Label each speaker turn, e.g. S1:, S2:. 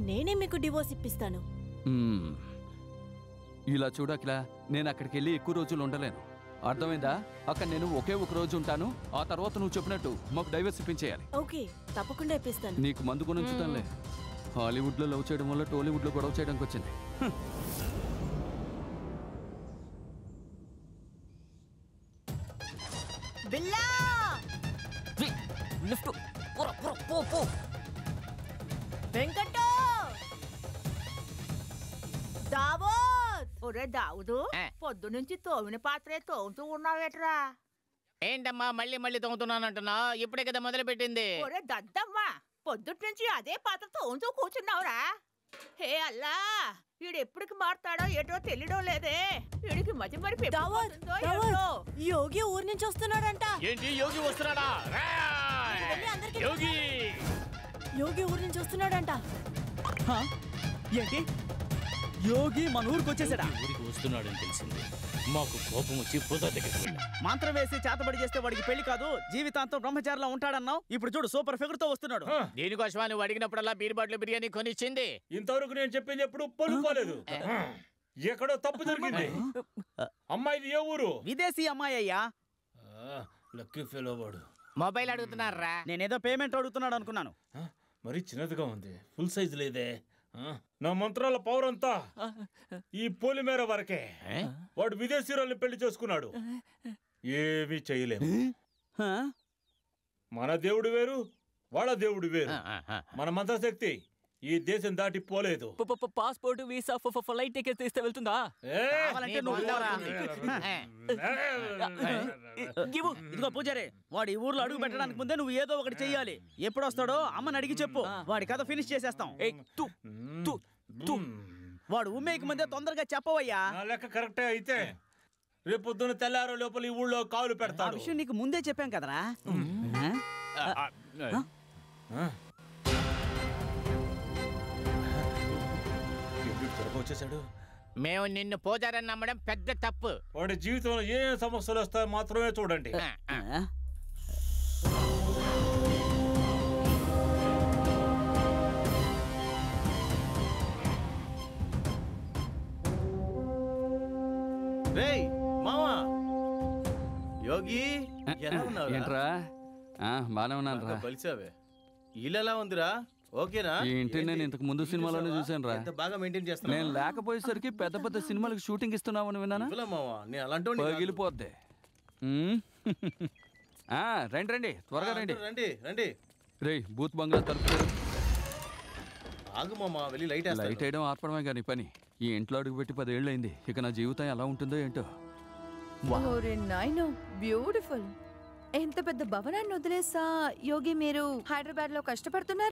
S1: నేనే మీకు డివోర్స్ ఇప్పిస్తాను.
S2: ఇలా చూడకిలా నేను అక్కడికి వెళ్ళి ఎక్కువ రోజులు ఉండలేను. అర్థమైందా? అక్కడ నేను ఒకే ఒక రోజు ఉంటాను. ఆ తర్వాత నువ్వు చెప్పినట్టు మాకు డైవర్స్ ఇప్పించేయాలి.
S1: ఓకే, తప్పకుండా ఇప్పిస్తాను.
S2: నీకు మందు గురించుతానులే. హాలీవుడ్ లో లవ్ చేయడం వల్ల టాలీవుడ్ లో గొడవ చేయడానికి వచ్చింది.
S1: బిల్లా
S3: లిఫ్ట్ పో
S1: వెంకట దావోద్.
S4: ఒరే దావుదు, పొద్దు నుంచి తోమిన పాత్రే తోముతూ ఉన్నావేట్రా?
S3: ఏంటమ్మా మళ్ళీ మళ్ళీ తోముతున్నానంటున్నా? ఇప్పుడే కదా మొదలు పెట్టింది.
S4: ఒరే దద్దమ్మా, పొద్దుటి నుంచి అదే పాత్ర తోముతూ కూర్చున్నావురా? హే అల్లా, వీడెప్పటికి మారుతాడో ఏటో తెలియడం లేదే. వీడికి మధ్య మరి
S1: యోగి ఊరి నుంచి వస్తున్నాడంట.
S3: ఏంటి యోగి వస్తున్నాడా? యోగి
S1: యోగి ఊరి నుంచి వస్తున్నాడంట.
S5: ఏంటి యోగి మన ఊరికి వచ్చేసాడా?
S3: ఊరికి వస్తున్నాడని తెలిసింది. మాకు కోపం వచ్చి పూజ దగ్గరికి వెళ్ళాం.
S5: మంత్రం వేసి చేతబడి చేస్తే వాడికి పెళ్లి కాదు, జీవితాంతం బ్రహ్మచారిలా ఉంటాడన్నావు. ఇప్పుడు చూడు సూపర్ ఫిగర్ తో వస్తున్నాడు.
S3: దీనికోసమా నువ్వు అడిగినప్పుడల్లా బీర్ బాటిల్ బిర్యానీ కొనిచ్చింది?
S6: ఇంతవరకు నేను చెప్పింది ఎప్పుడు పలుకోలేదు. ఎక్కడో తప్పు జరిగింది. అమ్మాయిది ఏ ఊరు?
S5: విదేశీ అమ్మాయి అయ్యా.
S6: లక్కీ ఫెలో వాడు.
S3: మొబైల్ అడుగుతున్నారా?
S5: నేనేదో పేమెంట్ అడుగుతున్నాడు అనుకున్నాను.
S6: మరీ చిన్నదిగా ఉంది, ఫుల్ సైజ్ లేదే. నా మంత్రాల పవర్ అంతా ఈ పోలిమేర వరకే. వాడు విదేశీయుల్ని పెళ్లి చేసుకున్నాడు. ఏమీ చేయలేము. మన దేవుడు వేరు, వాళ్ళ దేవుడు వేరు. మన మంత్రశక్తి ఈ దేశం దాటి పోలేదు.
S7: పాస్పోర్ట్, వీసా, ఫ్లైట్ టికెట్ తీస్తే వెళ్తుందా?
S5: ఇదిగో పూజారి, వాడు ఈ ఊర్లో అడుగు పెట్టడానికి ముందే నువ్వు ఏదో ఒకటి చెయ్యాలి. ఎప్పుడు వస్తాడో అమ్మని అడిగి చెప్పు, వాడి కథ ఫినిష్ చేసేస్తాం. వాడు ఉమ్మేకి ముందే తొందరగా చెప్పవయ్యా.
S6: లెక్క కరెక్టే అయితే రేపొద్దున తెల్లారో లోపల ఈ ఊళ్ళో కాలు పెడతాడు.
S5: విషయం నీకు ముందే చెప్పాం కదరా.
S6: వచ్చేసాడు.
S3: మేము నిన్ను పూజారని నమ్మడం పెద్ద తప్పు.
S6: వాడి జీవితంలో ఏ సమస్యలు వస్తాయో మాత్రమే చూడండి.
S8: రేయ్ మామా, యోగి ఎలా ఉన్నావు?
S2: ఏంట్రా? బానే ఉన్నాను రా.
S8: కలిసావే. ఇల్లు ఎలా ఉందిరా? ఓకేనా?
S2: ఈ ఇంటిని నేను ఇంతకు ముందు సినిమాలోనే చూసాను రా.
S8: బాగా మెయింటైన్ చేస్తాను.
S2: నేను లేకపోయేసరికి పెద్ద పెద్ద సినిమాలకు షూటింగ్ ఇస్తున్నావని విన్నాను. పగిలిపోద్ది. రండి రండి, త్వరగా రండి.
S8: రండి రండి.
S2: రే బూత్ బంగ్లా తలుపు.
S8: ఆగు మామా, వెళ్ళి లైట్
S2: వేయడం ఆర్పడమే కానీ పని. ఈ ఇంట్లో అడుగు పెట్టి 10 ఏళ్ళు అయింది. ఇక నా జీవితం ఎలా ఉంటుందో ఏంటో.
S9: బ్యూటిఫుల్. ఎంత పెద్ద భవనాన్ని వదిలేసా యోగి మీరు హైదరాబాద్ లో కష్టపడుతున్నారు.